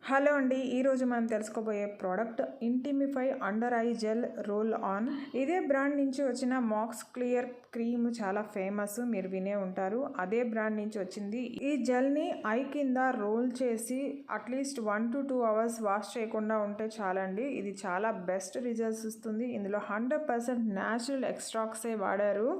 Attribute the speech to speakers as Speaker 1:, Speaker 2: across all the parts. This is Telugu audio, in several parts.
Speaker 1: హలో అండి, ఈరోజు మనం తెలుసుకోబోయే product Intimify under eye gel roll on. ఇదే బ్రాండ్ నుంచి వచ్చిన మాక్స్ క్లియర్ క్రీమ్ చాలా ఫేమస్, మీరు వినే ఉంటారు. అదే బ్రాండ్ నుంచి వచ్చింది. ఈ జెల్ని ఐ కింద రోల్ చేసి అట్లీస్ట్ 1 to 2 hours వాష్ చేయకుండా ఉంటే చాలండి. ఇది చాలా బెస్ట్ రిజల్ట్స్ ఇస్తుంది. ఇందులో 100% న్యాచురల్ ఎక్స్ట్రాక్ట్సే వాడారు.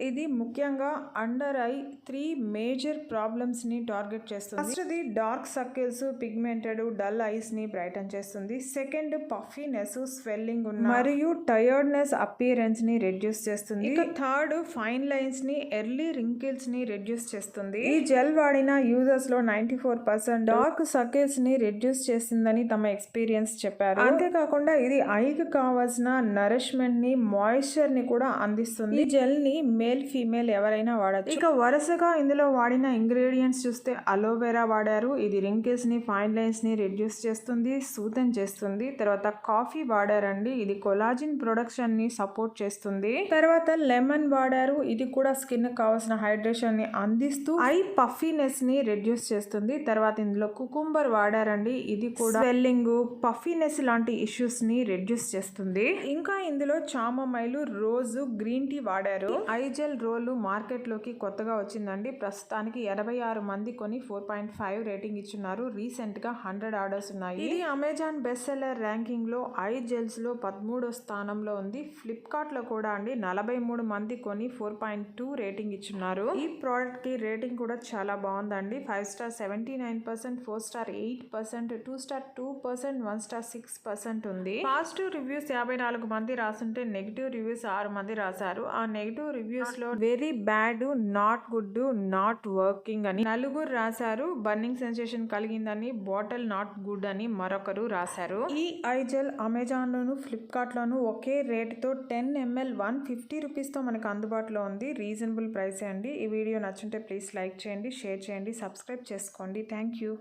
Speaker 1: ఇది ముఖ్యంగా అండర్ ఐ 3 మేజర్ ప్రాబ్లమ్స్ని టార్గెట్ చేస్తుంది. ఫస్ట్ది dark circles, pigmented dull ice ని బ్రైటన్ చేస్తుంది. సెకండ్ పఫీనెస్, స్వెల్లింగ్ ఉన్న మరియు టయర్డ్నెస్ అపియరెన్స్ ని రెడ్యూస్ చేస్తుంది. ఇక థర్డ్ ఫైన్ లైన్స్ ని, ఎర్లీ రింకిల్స్ ని రెడ్యూస్ చేస్తుంది. ఈ జెల్ వాడిన యూజర్స్ లో 94% డార్క్ సర్కిల్స్ ని రెడ్యూస్ చేస్తుందని తమ ఎక్స్పీరియన్స్ చెప్పారు. అంతేకాకుండా ఇది ఐకి కావాల్సిన నరిష్మెంట్ ని, మాయిశ్చర్ ని కూడా అందిస్తుంది. ఈ జెల్ ని మేల్ ఫీమేల్ ఎవరైనా వాడచ్చు. ఇక వరుసగా ఇందులో వాడిన ఇంగ్రీడియంట్స్ చూస్తే అలోవెరా వాడారు. ఇది రింకిల్స్ ని, ఫైన్ లైన్స్ ని రెడ్యూస్ చేస్తుంది, సూతన్ చేస్తుంది. తర్వాత కాఫీ వాడారండి, ఇది కొలాజిన్ ప్రొడక్షన్ ని సపోర్ట్ చేస్తుంది. తర్వాత లెమన్ వాడారు, ఇది కూడా స్కిన్ కావాల్సిన హైడ్రేషన్ ని అందిస్తూ ఐ పఫీనెస్ ని రెడ్యూస్ చేస్తుంది. తర్వాత ఇందులో కుకుంబర్ వాడారండి, ఇది కూడా స్వెల్లింగ్, పఫీనెస్ లాంటి ఇష్యూస్ ని రెడ్యూస్ చేస్తుంది. ఇంకా ఇందులో చామమైలు, రోజు, గ్రీన్ టీ వాడారు. ఐ జెల్ రోల్ మార్కెట్ లోకి కొత్తగా వచ్చిందండి. ప్రస్తుతానికి 86 మంది కొని 4.5 రేటింగ్ ఇచ్చున్నారు. రీసెంట్ గా 100 ఆర్డర్స్ ఉన్నాయి. ఇది అమెజాన్ బెస్ట్ సెల్లర్ ర్యాంకింగ్ లో ఐ జెల్స్ లో 13వ స్థానంలో ఉంది. ఫ్లిప్కార్ట్ లో కూడా అండి 43 మంది కొని 4.2 రేటింగ్ ఇచ్చున్నారు. ఈ ప్రోడక్ట్ కి రేటింగ్ కూడా చాలా బాగుందండి. 5 స్టార్ 79%, 4 స్టార్ 8%, 2 స్టార్ 2%, 1 స్టార్ 6% ఉంది. పాజిటివ్ రివ్యూస్ 54 మంది రాసుంటే నెగిటివ్ రివ్యూస్ 6 మంది రాశారు. ఆ నెగిటివ్ రివ్యూస్ లో very bad, not good, not working అని 4 రాశారు. బర్నింగ్ సెన్సేషన్ కలిగిందని, బాటిల్ నాట్ గుడ్ అని మరొకరు రాశారు. ఈ ఐ జెల్ అమెజాన్ లోను, ఫ్లిప్కార్ట్ లోను ఒకే రేటుతో 10 ml 150 రూపీస్ తో మనకు అందుబాటులో ఉంది. రీజనబుల్ ప్రైస్ అండి. ఈ వీడియో నచ్చుంటే ప్లీజ్ లైక్ చేయండి, షేర్ చేయండి, సబ్స్క్రైబ్ చేసుకోండి. Thank you.